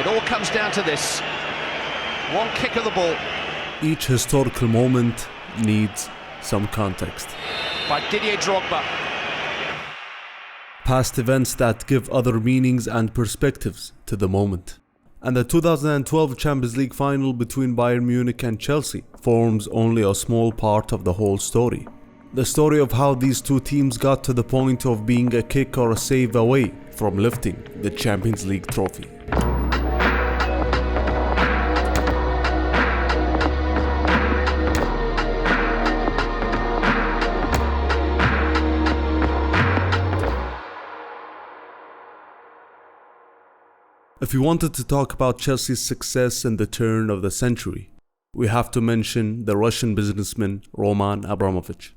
It all comes down to this. One kick of the ball. Each historical moment needs some context. By Didier Drogba. Past events that give other meanings and perspectives to the moment. And the 2012 Champions League final between Bayern Munich and Chelsea forms only a small part of the whole story. The story of how these two teams got to the point of being a kick or a save away from lifting the Champions League trophy. If we wanted to talk about Chelsea's success in the turn of the century, we have to mention the Russian businessman Roman Abramovich.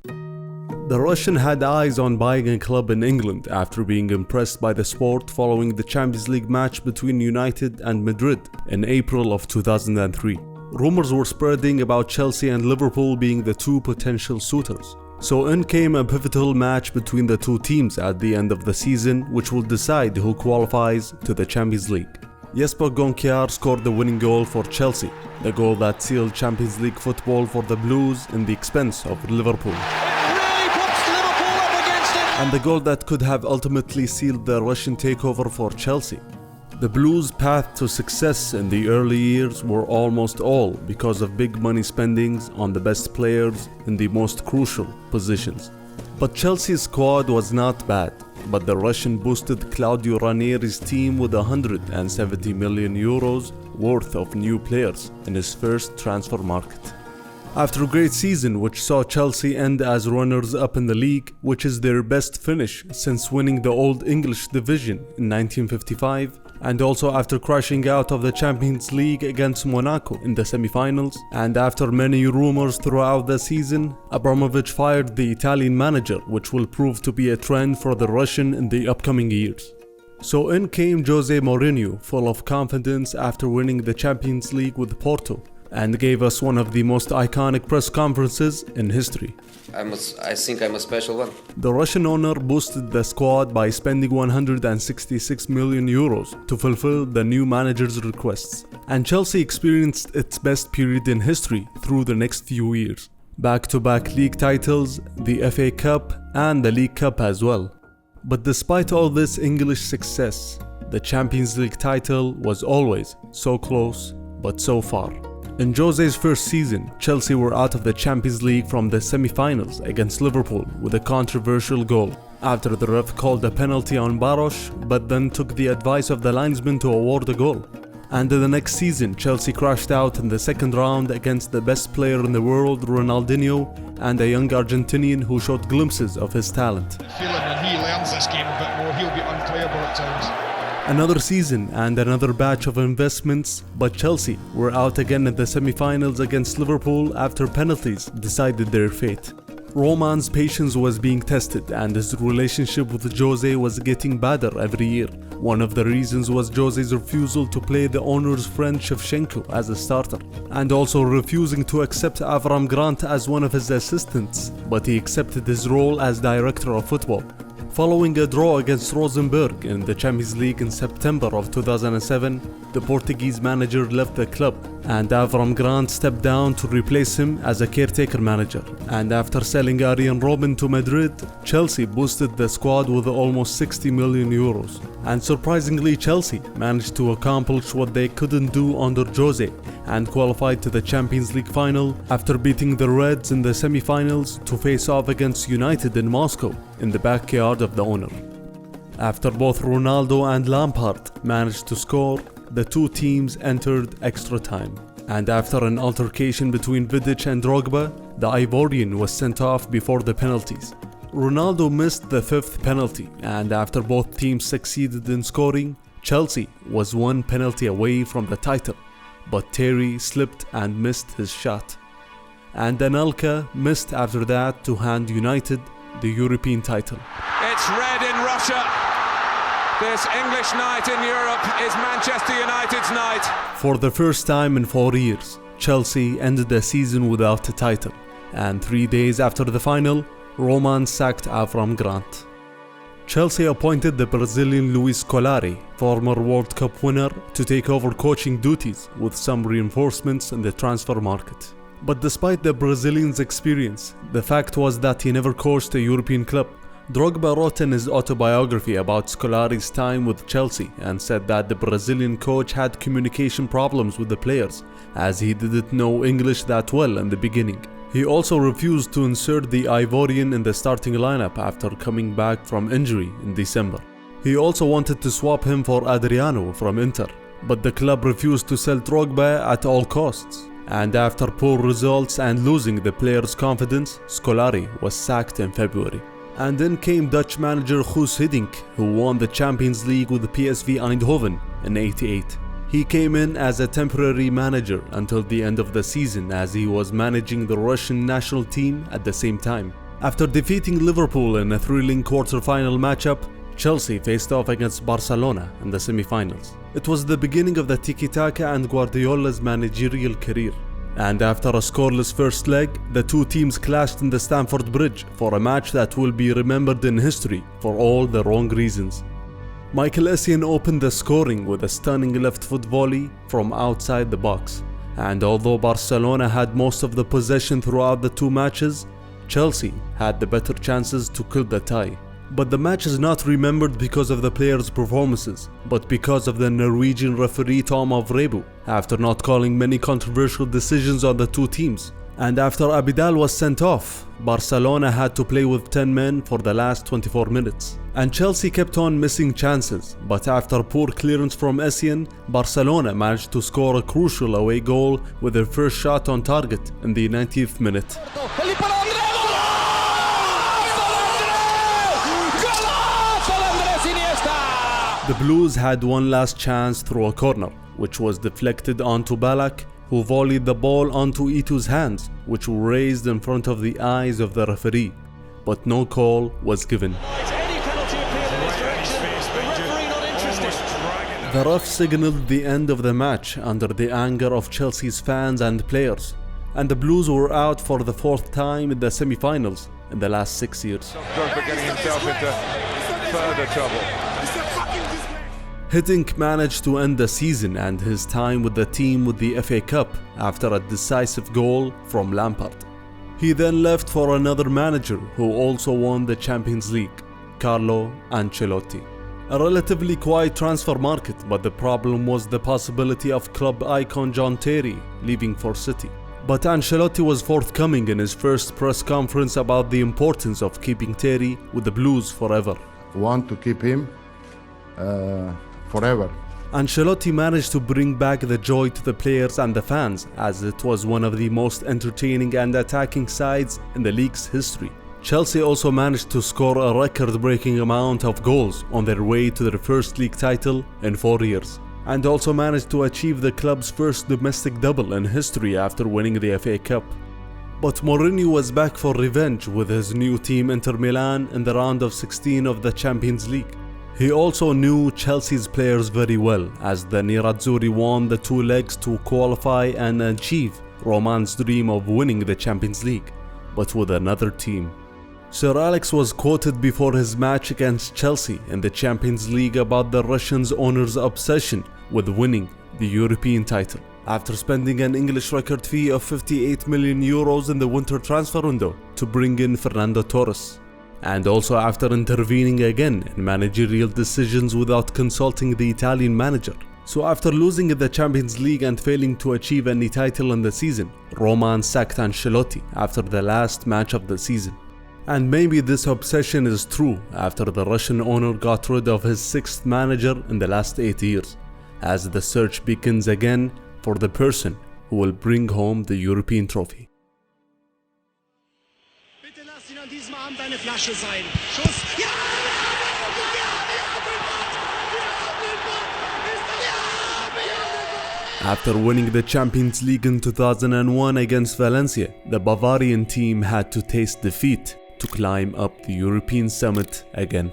The Russian had eyes on buying a club in England after being impressed by the sport following the Champions League match between United and Madrid in April of 2003. Rumors were spreading about Chelsea and Liverpool being the two potential suitors. So in came a pivotal match between the two teams at the end of the season, which will decide who qualifies to the Champions League. Jesper Goliath scored the winning goal for Chelsea, the goal that sealed Champions League football for the Blues in the expense of Liverpool. Really puts Liverpool up against it. And the goal that could have ultimately sealed the Russian takeover for Chelsea. The Blues' path to success in the early years were almost all because of big money spendings on the best players in the most crucial positions. But Chelsea's squad was not bad, but the Russian boosted Claudio Ranieri's team with 170 million euros worth of new players in his first transfer market. After a great season which saw Chelsea end as runners-up in the league, which is their best finish since winning the Old English Division in 1955, and also after crashing out of the Champions League against Monaco in the semi-finals, and after many rumors throughout the season, Abramovich fired the Italian manager, which will prove to be a trend for the Russian in the upcoming years. So in came Jose Mourinho, full of confidence after winning the Champions League with Porto, and gave us one of the most iconic press conferences in history. I think I'm a special one. The Russian owner boosted the squad by spending 166 million euros to fulfill the new manager's requests. And Chelsea experienced its best period in history through the next few years. Back-to-back league titles, the FA Cup and the League Cup as well. But despite all this English success, the Champions League title was always so close but so far. In Jose's first season, Chelsea were out of the Champions League from the semi-finals against Liverpool with a controversial goal after the ref called a penalty on Baros, but then took the advice of the linesman to award a goal. And in the next season, Chelsea crashed out in the second round against the best player in the world, Ronaldinho, and a young Argentinian who showed glimpses of his talent. Feeling when he learns this game a bit more, he'll be unplayable at times. Another season and another batch of investments, but Chelsea were out again in the semi-finals against Liverpool after penalties decided their fate. Roman's patience was being tested and his relationship with Jose was getting better every year. One of the reasons was Jose's refusal to play the owner's friend Shevchenko as a starter, and also refusing to accept Avram Grant as one of his assistants, but he accepted his role as director of football. Following a draw against Rosenborg in the Champions League in September of 2007, the Portuguese manager left the club and Avram Grant stepped down to replace him as a caretaker manager. And after selling Arjen Robben to Madrid, Chelsea boosted the squad with almost 60 million euros. And surprisingly, Chelsea managed to accomplish what they couldn't do under Jose and qualified to the Champions League final after beating the Reds in the semi-finals to face off against United in Moscow in the backyard of the owner. After both Ronaldo and Lampard managed to score, the two teams entered extra time. And after an altercation between Vidic and Drogba, the Ivorian was sent off before the penalties. Ronaldo missed the fifth penalty, and after both teams succeeded in scoring, Chelsea was one penalty away from the title. But Terry slipped and missed his shot. And Anelka missed after that to hand United the European title. It's red in Russia. This English night in Europe is Manchester United's night. For the first time in 4 years, Chelsea ended the season without a title. And 3 days after the final, Roman sacked Avram Grant. Chelsea appointed the Brazilian Luis Scolari, former World Cup winner, to take over coaching duties with some reinforcements in the transfer market. But despite the Brazilian's experience, the fact was that he never coached a European club. Drogba wrote in his autobiography about Scolari's time with Chelsea and said that the Brazilian coach had communication problems with the players, as he didn't know English that well in the beginning. He also refused to insert the Ivorian in the starting lineup after coming back from injury in December. He also wanted to swap him for Adriano from Inter, but the club refused to sell Drogba at all costs. And after poor results and losing the players' confidence, Scolari was sacked in February. And then came Dutch manager Guus Hiddink, who won the Champions League with PSV Eindhoven in '88. He came in as a temporary manager until the end of the season, as he was managing the Russian national team at the same time. After defeating Liverpool in a thrilling quarter-final matchup, Chelsea faced off against Barcelona in the semi-finals. It was the beginning of the tiki-taka and Guardiola's managerial career. And after a scoreless first leg, the two teams clashed in the Stamford Bridge for a match that will be remembered in history for all the wrong reasons. Michael Essien opened the scoring with a stunning left-foot volley from outside the box. And although Barcelona had most of the possession throughout the two matches, Chelsea had the better chances to kill the tie. But the match is not remembered because of the players' performances, but because of the Norwegian referee Tom Avrebu, after not calling many controversial decisions on the two teams. And after Abidal was sent off, Barcelona had to play with 10 men for the last 24 minutes. And Chelsea kept on missing chances, but after poor clearance from Essien, Barcelona managed to score a crucial away goal with their first shot on target in the 90th minute. The Blues had one last chance through a corner, which was deflected onto Ballack, who volleyed the ball onto Ito's hands, which were raised in front of the eyes of the referee, but no call was given. The ref signaled the end of the match under the anger of Chelsea's fans and players, and the Blues were out for the fourth time in the semi-finals in the last 6 years. Drogba getting himself into further trouble. Hiddink managed to end the season and his time with the team with the FA Cup after a decisive goal from Lampard. He then left for another manager who also won the Champions League, Carlo Ancelotti. A relatively quiet transfer market, but the problem was the possibility of club icon John Terry leaving for City. But Ancelotti was forthcoming in his first press conference about the importance of keeping Terry with the Blues forever. Want to keep him forever. Ancelotti managed to bring back the joy to the players and the fans, as it was one of the most entertaining and attacking sides in the league's history. Chelsea also managed to score a record-breaking amount of goals on their way to their first league title in 4 years, and also managed to achieve the club's first domestic double in history after winning the FA Cup. But Mourinho was back for revenge with his new team Inter Milan in the round of 16 of the Champions League. He also knew Chelsea's players very well, as the Nerazzurri won the two legs to qualify and achieve Roman's dream of winning the Champions League, but with another team. Sir Alex was quoted before his match against Chelsea in the Champions League about the Russian owner's obsession with winning the European title, after spending an English record fee of €58 million in the winter transfer window to bring in Fernando Torres, and also after intervening again in managerial decisions without consulting the Italian manager. So after losing in the Champions League and failing to achieve any title in the season, Roman sacked Ancelotti after the last match of the season. And maybe this obsession is true after the Russian owner got rid of his sixth manager in the last 8 years, as the search begins again for the person who will bring home the European trophy. Bitte lass ihn an diesem Abend eine Flasche sein. Schuss. Ja! After winning the Champions League in 2001 against Valencia, the Bavarian team had to taste defeat to climb up the European summit again.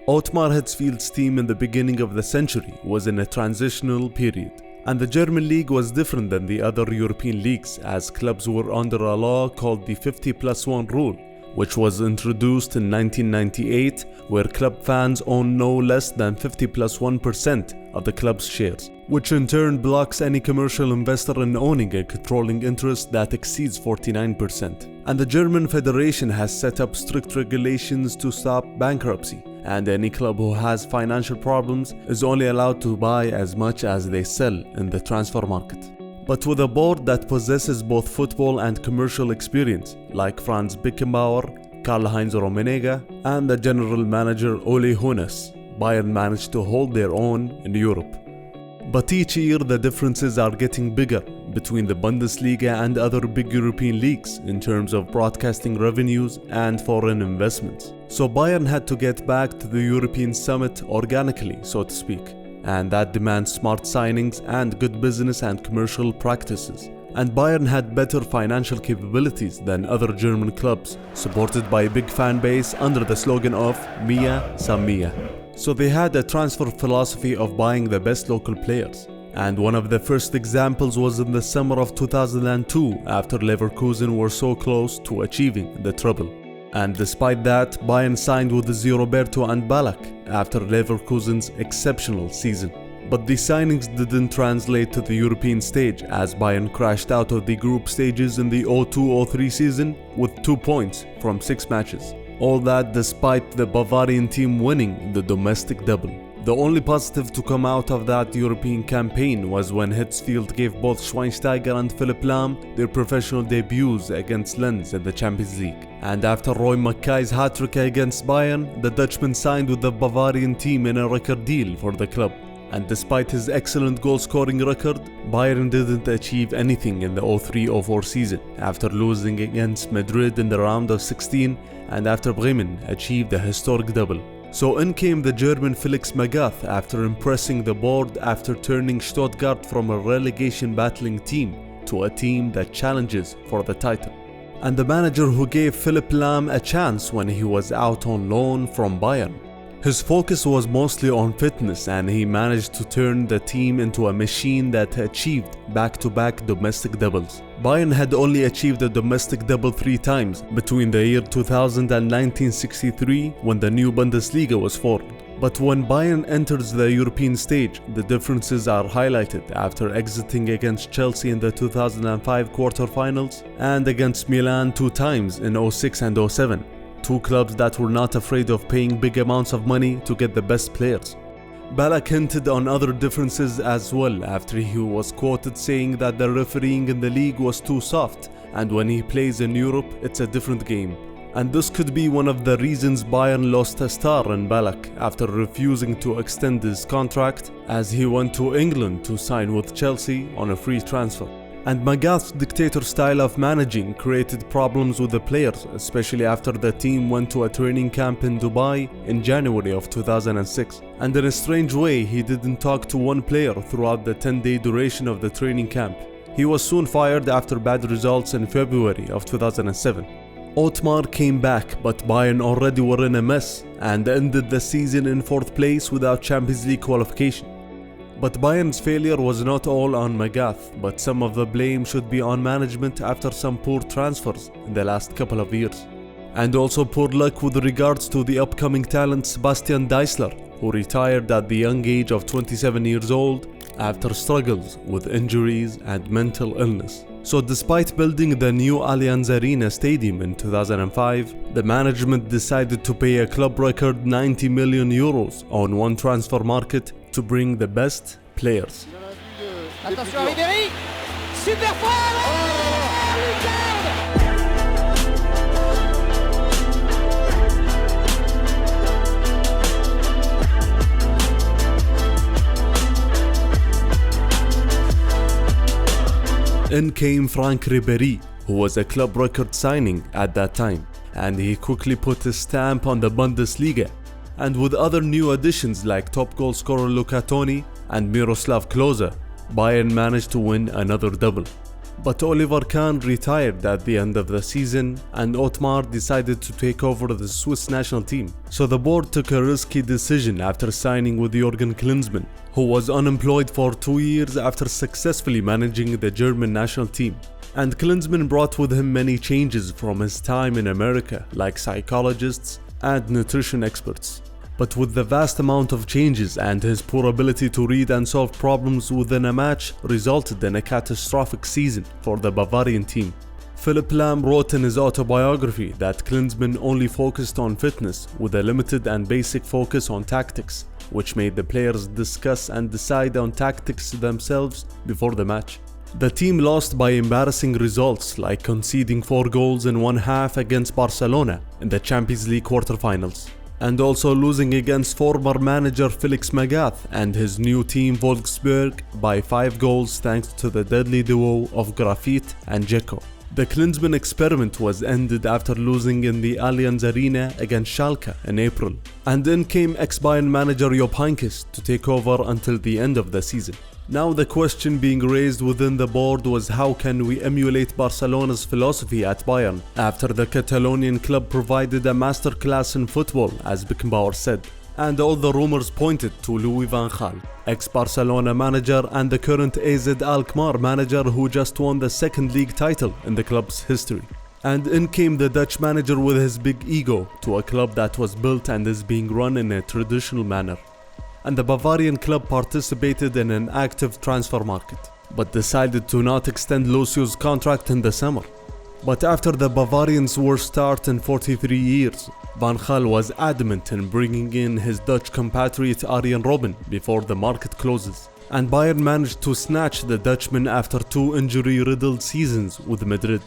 Ottmar Hitzfeld's team in the beginning of the century was in a transitional period, and the German league was different than the other European leagues, as clubs were under a law called the 50+1 rule, which was introduced in 1998, where club fans own no less than 50+1% of the club's shares, which in turn blocks any commercial investor in owning a controlling interest that exceeds 49%. And the German Federation has set up strict regulations to stop bankruptcy, and any club who has financial problems is only allowed to buy as much as they sell in the transfer market. But with a board that possesses both football and commercial experience, like Franz Beckenbauer, Karl-Heinz Rummenigge, and the general manager Ole Hoeneß, Bayern managed to hold their own in Europe. But each year the differences are getting bigger between the Bundesliga and other big European leagues in terms of broadcasting revenues and foreign investments. So Bayern had to get back to the European summit organically, so to speak. And that demands smart signings and good business and commercial practices. And Bayern had better financial capabilities than other German clubs, supported by a big fan base under the slogan of Mia San Mia. So they had a transfer philosophy of buying the best local players. And one of the first examples was in the summer of 2002, after Leverkusen were so close to achieving the treble. And despite that, Bayern signed with Roberto and Ballack after Leverkusen's exceptional season. But the signings didn't translate to the European stage, as Bayern crashed out of the group stages in the 02-03 season with 2 points from 6 matches. All that despite the Bavarian team winning the domestic double. The only positive to come out of that European campaign was when Hitzfeld gave both Schweinsteiger and Philipp Lahm their professional debuts against Lens in the Champions League. And after Roy Mackay's hat-trick against Bayern, the Dutchman signed with the Bavarian team in a record deal for the club. And despite his excellent goal-scoring record, Bayern didn't achieve anything in the 03-04 season, after losing against Madrid in the round of 16 and after Bremen achieved a historic double. So in came the German Felix Magath after impressing the board after turning Stuttgart from a relegation battling team to a team that challenges for the title. And the manager who gave Philipp Lahm a chance when he was out on loan from Bayern. His focus was mostly on fitness, and he managed to turn the team into a machine that achieved back-to-back domestic doubles. Bayern had only achieved a domestic double 3 times between the year 2000 and 1963, when the new Bundesliga was formed. But when Bayern enters the European stage, the differences are highlighted after exiting against Chelsea in the 2005 quarterfinals and against Milan 2 times in 06 and 07. 2 clubs that were not afraid of paying big amounts of money to get the best players. Ballack hinted on other differences as well after he was quoted saying that the refereeing in the league was too soft, and when he plays in Europe it's a different game. And this could be one of the reasons Bayern lost a star in Ballack after refusing to extend his contract, as he went to England to sign with Chelsea on a free transfer. And Magath's dictator style of managing created problems with the players, especially after the team went to a training camp in Dubai in January of 2006. And in a strange way, he didn't talk to one player throughout the 10-day duration of the training camp. He was soon fired after bad results in February of 2007. Otmar came back, but Bayern already were in a mess and ended the season in 4th place without Champions League qualification. But Bayern's failure was not all on Magath, but some of the blame should be on management after some poor transfers in the last couple of years. And also poor luck with regards to the upcoming talent Sebastian Deisler, who retired at the young age of 27 years old after struggles with injuries and mental illness. So despite building the new Allianz Arena stadium in 2005, the management decided to pay a club record 90 million euros on one transfer market to bring the best players. Attention à Ribéry, super In came Franck Ribéry, who was a club record signing at that time, and he quickly put his stamp on the Bundesliga. And with other new additions like top goal scorer Luca Toni and Miroslav Klose, Bayern managed to win another double. But Oliver Kahn retired at the end of the season, and Otmar decided to take over the Swiss national team. So the board took a risky decision after signing with Jürgen Klinsmann, who was unemployed for 2 years after successfully managing the German national team. And Klinsmann brought with him many changes from his time in America, like psychologists and nutrition experts. But with the vast amount of changes and his poor ability to read and solve problems within a match resulted in a catastrophic season for the Bavarian team. Philipp Lahm wrote in his autobiography that Klinsmann only focused on fitness with a limited and basic focus on tactics, which made the players discuss and decide on tactics themselves before the match. The team lost by embarrassing results like conceding 4 goals in one half against Barcelona in the Champions League quarterfinals, and also losing against former manager Felix Magath and his new team Wolfsburg by 5 goals thanks to the deadly duo of Grafit and Dzeko. The Klinsmann experiment was ended after losing in the Allianz Arena against Schalke in April, and then came ex-Bayern manager Jupp Heynckes to take over until the end of the season. Now the question being raised within the board was how can we emulate Barcelona's philosophy at Bayern after the Catalonian club provided a masterclass in football, as Beckenbauer said. And all the rumors pointed to Louis van Gaal, ex-Barcelona manager and the current AZ Alkmaar manager who just won the second league title in the club's history. And in came the Dutch manager with his big ego to a club that was built and is being run in a traditional manner. And the Bavarian club participated in an active transfer market, but decided to not extend Lucio's contract in the summer. But after the Bavarians' worst start in 43 years, Van Gaal was adamant in bringing in his Dutch compatriot Arjen Robben before the market closes. And Bayern managed to snatch the Dutchman after 2 injury-riddled seasons with Madrid.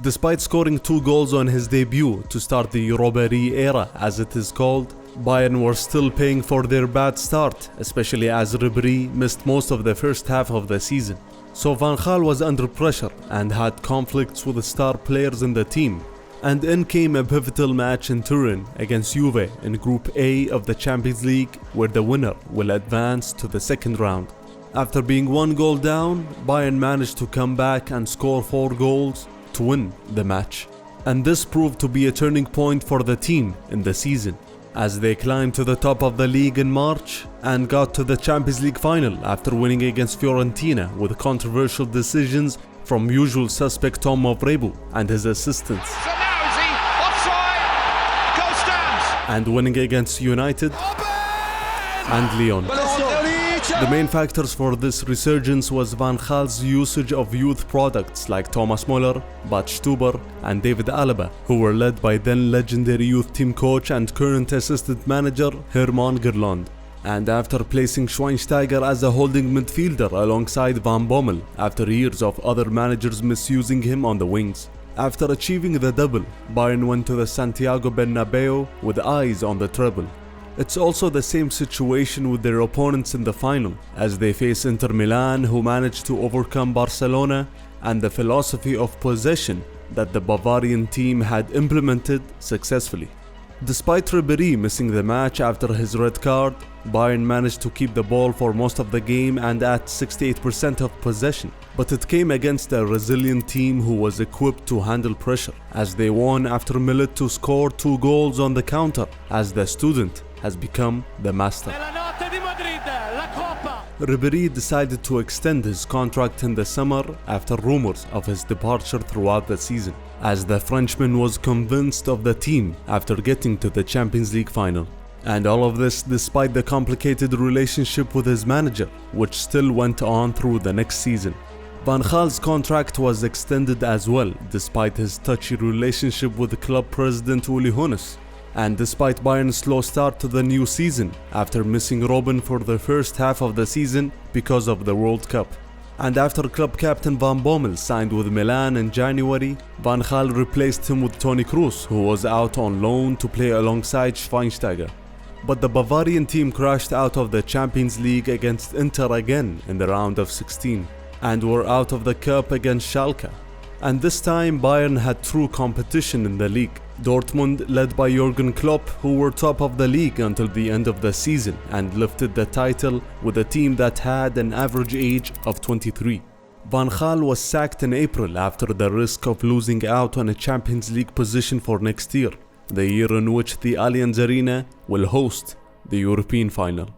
Despite scoring 2 goals on his debut to start the Bayern Era, as it is called, Bayern were still paying for their bad start, especially as Ribéry missed most of the first half of the season. So Van Gaal was under pressure and had conflicts with the star players in the team. And in came a pivotal match in Turin against Juve in Group A of the Champions League, where the winner will advance to the second round. After being 1 goal down, Bayern managed to come back and score 4 goals to win the match. And this proved to be a turning point for the team in the season, as they climbed to the top of the league in March and got to the Champions League final after winning against Fiorentina with controversial decisions from usual suspect Tom Mavrebu and his assistants. So now is he offside? Goal stands. And winning against United and Lyon. The main factors for this resurgence was Van Gaal's usage of youth products like Thomas Müller, Bart Stuber and David Alaba, who were led by then legendary youth team coach and current assistant manager Herman Gerland. And after placing Schweinsteiger as a holding midfielder alongside Van Bommel after years of other managers misusing him on the wings. After achieving the double, Bayern went to the Santiago Bernabeu with eyes on the treble. It's also the same situation with their opponents in the final, as they face Inter Milan, who managed to overcome Barcelona and the philosophy of possession that the Bavarian team had implemented successfully. Despite Ribéry missing the match after his red card, Bayern managed to keep the ball for most of the game and at 68% of possession. But it came against a resilient team who was equipped to handle pressure, as they won after Millet to score 2 goals on the counter, as the student has become the master. Ribéry decided to extend his contract in the summer after rumors of his departure throughout the season, as the Frenchman was convinced of the team after getting to the Champions League final. And all of this despite the complicated relationship with his manager, which still went on through the next season. Van Gaal's contract was extended as well, despite his touchy relationship with the club president Uli Hoeneß, and despite Bayern's slow start to the new season after missing Robben for the first half of the season because of the World Cup. And after club captain Van Bommel signed with Milan in January, Van Gaal replaced him with Toni Kroos, who was out on loan to play alongside Schweinsteiger. But the Bavarian team crashed out of the Champions League against Inter again in the round of 16, and were out of the cup against Schalke. And this time Bayern had true competition in the league. Dortmund, led by Jurgen Klopp, who were top of the league until the end of the season and lifted the title with a team that had an average age of 23. Van Gaal was sacked in April after the risk of losing out on a Champions League position for next year, the year in which the Allianz Arena will host the European final.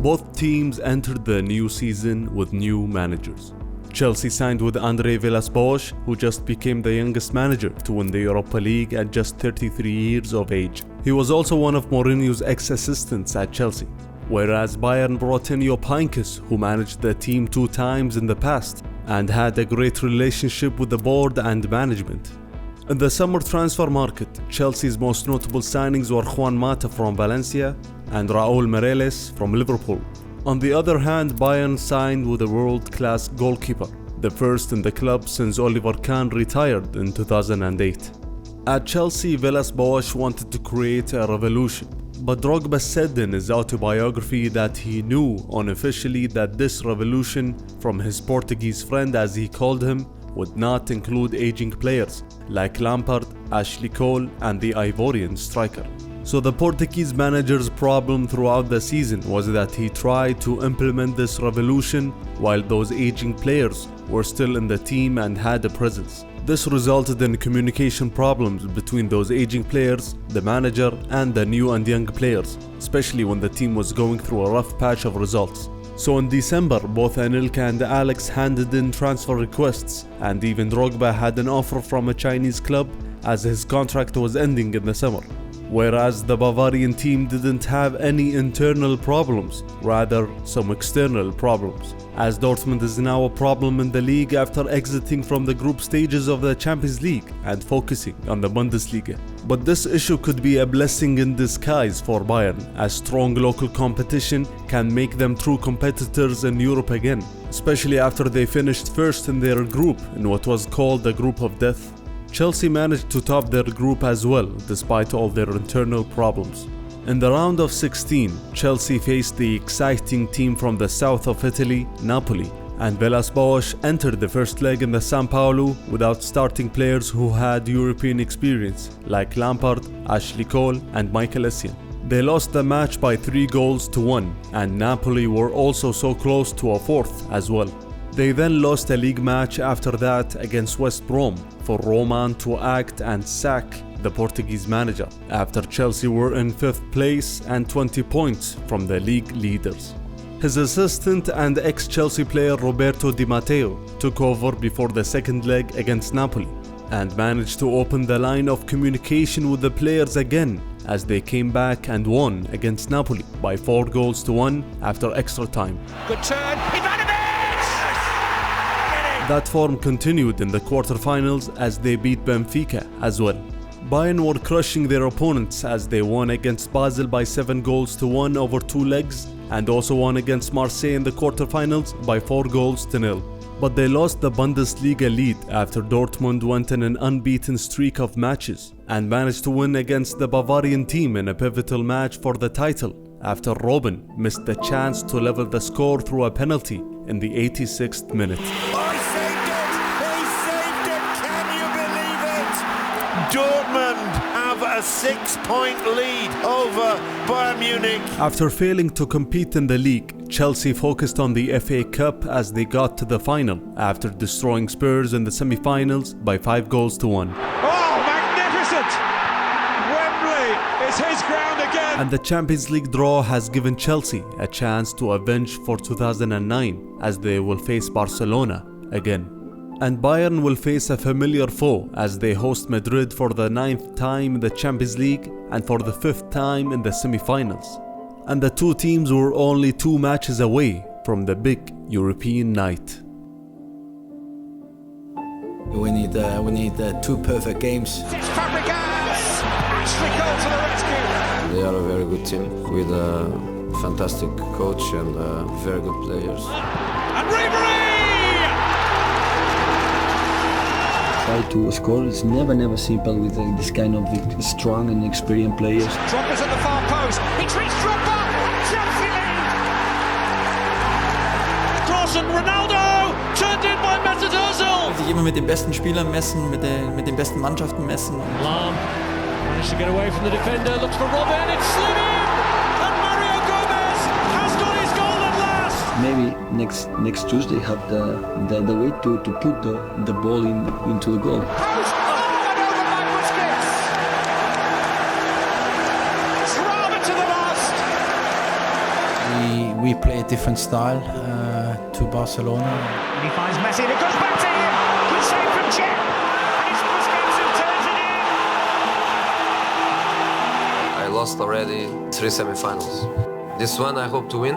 Both teams entered the new season with new managers. Chelsea signed with Andre Villas-Boas, who just became the youngest manager to win the Europa League at just 33 years of age. He was also one of Mourinho's ex-assistants at Chelsea. Whereas Bayern brought in Jupp Heynckes, who managed the team 2 times in the past and had a great relationship with the board and management. In the summer transfer market, Chelsea's most notable signings were Juan Mata from Valencia and Raúl Meireles from Liverpool. On the other hand, Bayern signed with a world-class goalkeeper, the first in the club since Oliver Kahn retired in 2008. At Chelsea, Villas-Boas wanted to create a revolution, but Drogba said in his autobiography that he knew unofficially that this revolution from his Portuguese friend, as he called him, would not include aging players like Lampard, Ashley Cole and the Ivorian striker. So the Portuguese manager's problem throughout the season was that he tried to implement this revolution while those aging players were still in the team and had a presence. This resulted in communication problems between those aging players, the manager, and the new and young players, especially when the team was going through a rough patch of results. So in December, both Anelka and Alex handed in transfer requests, and even Drogba had an offer from a Chinese club as his contract was ending in the summer. Whereas the Bavarian team didn't have any internal problems, rather some external problems, as Dortmund is now a problem in the league after exiting from the group stages of the Champions League and focusing on the Bundesliga. But this issue could be a blessing in disguise for Bayern, as strong local competition can make them true competitors in Europe again, especially after they finished first in their group in what was called the Group of Death. Chelsea managed to top their group as well, despite all their internal problems. In the round of 16, Chelsea faced the exciting team from the south of Italy, Napoli, and Villas-Boas entered the first leg in the São Paulo without starting players who had European experience, like Lampard, Ashley Cole, and Michael Essien. They lost the match by 3-1, and Napoli were also so close to a fourth as well. They then lost a league match after that against West Brom for Roman to act and sack the Portuguese manager, after Chelsea were in 5th place and 20 points from the league leaders. His assistant and ex-Chelsea player Roberto Di Matteo took over before the second leg against Napoli and managed to open the line of communication with the players again as they came back and won against Napoli by 4-1 after extra time. Good turn. That form continued in the quarterfinals as they beat Benfica as well. Bayern were crushing their opponents as they won against Basel by 7-1 over 2 legs and also won against Marseille in the quarterfinals by 4-0. But they lost the Bundesliga lead after Dortmund went in an unbeaten streak of matches and managed to win against the Bavarian team in a pivotal match for the title after Robben missed the chance to level the score through a penalty in the 86th minute. Dortmund have a 6-point lead over Bayern Munich. After failing to compete in the league, Chelsea focused on the FA Cup as they got to the final after destroying Spurs in the semi-finals by 5-1. Oh, magnificent! Wembley is his ground again. And the Champions League draw has given Chelsea a chance to avenge for 2009 as they will face Barcelona again. And Bayern will face a familiar foe as they host Madrid for the 9th time in the Champions League and for the 5th time in the semi-finals. And the two teams were only 2 matches away from the big European night. We need 2 perfect games. It's Fabregas! Ashley Cole to the rescue! They are a very good team with a fantastic coach and very good players. And Ribery! Try to score. It's never simple with this kind of strong and experienced players. Drogba's at the far post. He treats Drogba. Chelsea lead. Cross and Ronaldo turned in by Mesut Ozil. Sich immer mit den besten Spielern messen, mit den besten Mannschaften messen. Lahm managed to get away from the defender. Looks for Robben. It's slid in. And Mario Gomez has got his goal at last. Maybe next Tuesday have the way to put the ball into the goal. Post! Oh, and over by Busquets. Drama to the last. We play a different style to Barcelona. And he finds Messi and it goes back to him. Good save from Chet. And it's Busquets who turns it in. I lost already 3 semi-finals. This one I hope to win.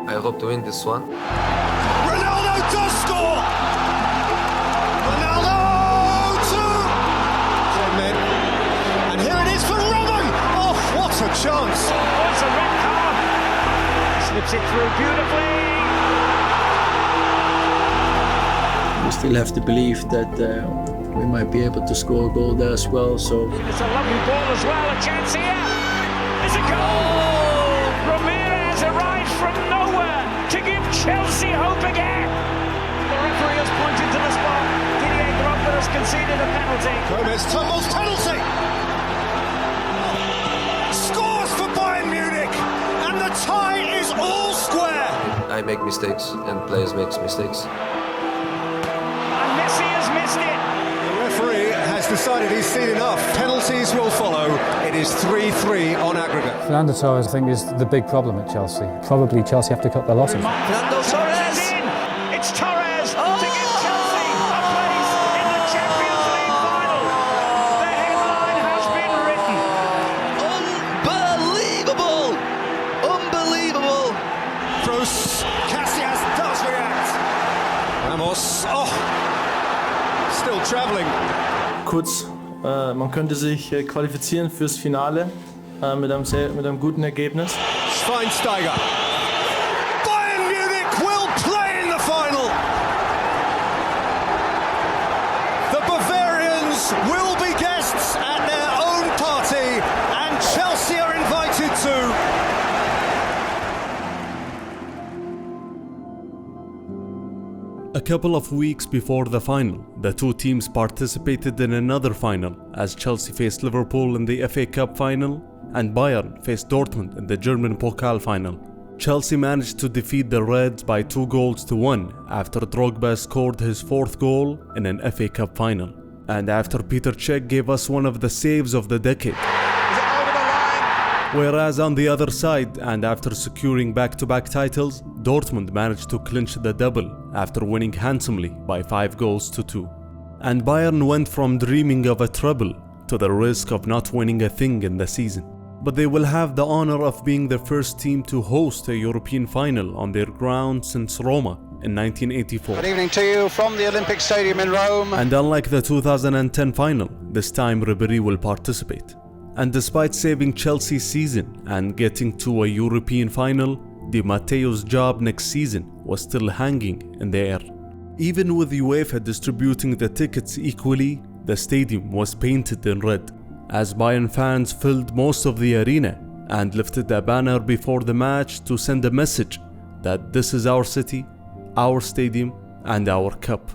I hope to win this one. Ronaldo does score! Ronaldo two! Men. And here it is for Robin! Oh, what a chance! Oh, it's a red card. Slips it through beautifully. We still have to believe that we might be able to score a goal there as well. So It's a lovely ball as well. A chance here. It's a goal. Ramirez arrived from nowhere to give Chelsea hope again. The referee has pointed to the spot. Didier Drogba has conceded a penalty. Gomez tumbles, penalty! Scores for Bayern Munich, and the tie is all square. I make mistakes and players make mistakes. And Messi has missed it. The referee has decided he's seen enough. Penalties will follow. It is 3-3 on aggregate. Fernando Torres, I think, is the big problem at Chelsea. Probably Chelsea have to cut their losses. Fernando Torres in. It's Torres to give Chelsea a place in the Champions League final. The headline has been written. Unbelievable! Unbelievable! Bruce Casillas does react. Ramos, oh, still travelling. Kurz, man könnte sich qualifizieren fürs Finale mit einem guten Ergebnis. Schweinsteiger. Bayern Munich will play in the final. The Bavarians will be guests at their own party, and Chelsea are invited too. A couple of weeks before the final, the two teams participated in another final as Chelsea faced Liverpool in the FA Cup final and Bayern faced Dortmund in the German Pokal final. Chelsea managed to defeat the Reds by 2-1 after Drogba scored his 4th goal in an FA Cup final, and after Peter Cech gave us one of the saves of the decade. Whereas on the other side, and after securing back-to-back titles, Dortmund managed to clinch the double after winning handsomely by 5-2. And Bayern went from dreaming of a treble to the risk of not winning a thing in the season. But they will have the honor of being the first team to host a European final on their ground since Roma in 1984. Good evening to you from the Olympic Stadium in Rome. And unlike the 2010 final, this time Ribéry will participate. And despite saving Chelsea's season and getting to a European final, Di Matteo's job next season was still hanging in the air. Even with UEFA distributing the tickets equally, the stadium was painted in red, as Bayern fans filled most of the arena and lifted a banner before the match to send a message that this is our city, our stadium, and our cup.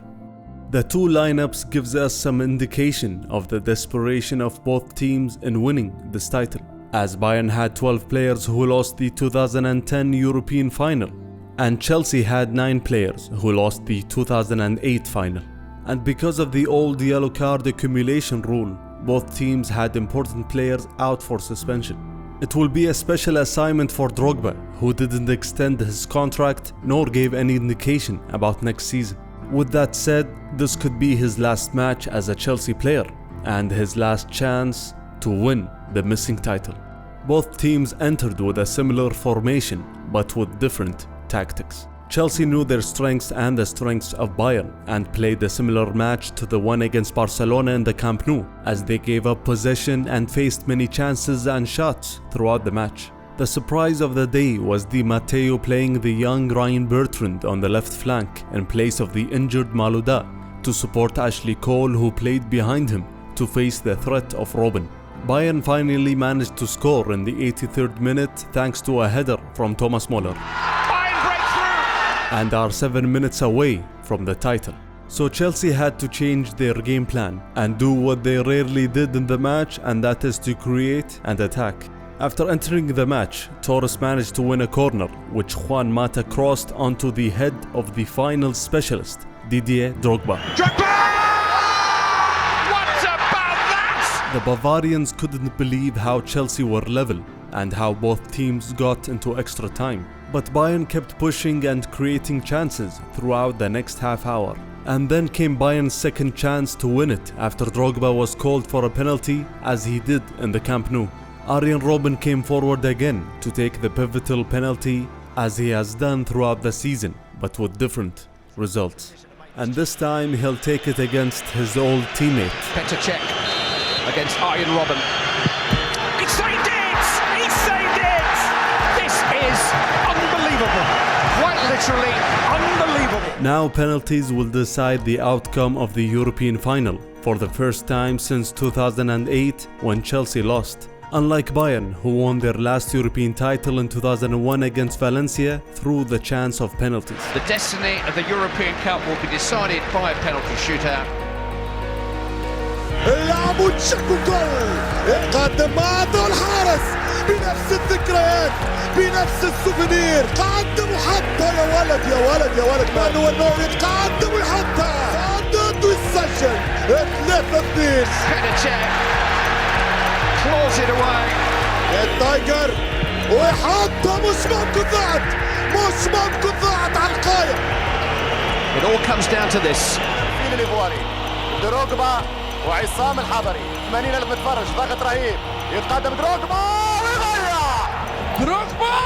The two lineups gives us some indication of the desperation of both teams in winning this title, as Bayern had 12 players who lost the 2010 European final, and Chelsea had 9 players who lost the 2008 final. And because of the old yellow card accumulation rule, both teams had important players out for suspension. It will be a special assignment for Drogba, who didn't extend his contract nor gave any indication about next season. With that said, this could be his last match as a Chelsea player and his last chance to win the missing title. Both teams entered with a similar formation but with different tactics. Chelsea knew their strengths and the strengths of Bayern and played a similar match to the one against Barcelona in the Camp Nou, as they gave up possession and faced many chances and shots throughout the match. The surprise of the day was Di Matteo playing the young Ryan Bertrand on the left flank in place of the injured Malouda to support Ashley Cole, who played behind him to face the threat of Robben. Bayern finally managed to score in the 83rd minute thanks to a header from Thomas Muller, and are 7 minutes away from the title. So Chelsea had to change their game plan and do what they rarely did in the match, and that is to create and attack. After entering the match, Torres managed to win a corner, which Juan Mata crossed onto the head of the final specialist, Didier Drogba. What about that? The Bavarians couldn't believe how Chelsea were level and how both teams got into extra time. But Bayern kept pushing and creating chances throughout the next half hour. And then came Bayern's second chance to win it after Drogba was called for a penalty, as he did in the Camp Nou. Arjen Robben came forward again to take the pivotal penalty, as he has done throughout the season, but with different results. And this time he'll take it against his old teammate. Petr Cech against Arjen Robben. He saved it! He saved it! This is unbelievable. Quite literally unbelievable. Now penalties will decide the outcome of the European final for the first time since 2008 when Chelsea lost. Unlike Bayern, who won their last European title in 2001 against Valencia through the chance of penalties. The destiny of the European Cup will be decided by a penalty shootout. لعبوا تشكوا جول قدمات الحارس بنفس الذكريات بنفس السوفينير قدموا حتى يا ولد يا ولد يا ولد مانويل نوير قدموا حتى صدد ويسجل 3-2. Petr Cech claws it away. التايجر وحتى مش ممكن ضاعت على القايم. It all comes down to this. فين الإيفواري دروجبا وعصام الحضري 80,000 متفرج ضغط رهيب يتقدم دروجبا ويضيع دروجبا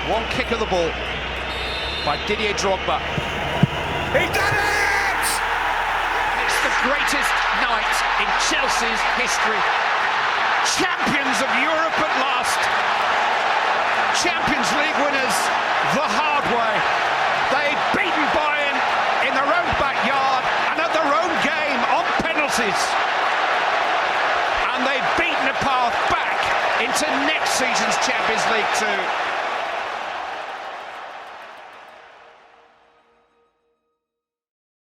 one kick of the ball by Didier Drogba. He done it! It's the greatest night in Chelsea's history. Champions of Europe at last. Champions League winners the hard way. They'd beaten Bayern in their own backyard and at their own game on penalties. And they've beaten a path back into next season's Champions League too.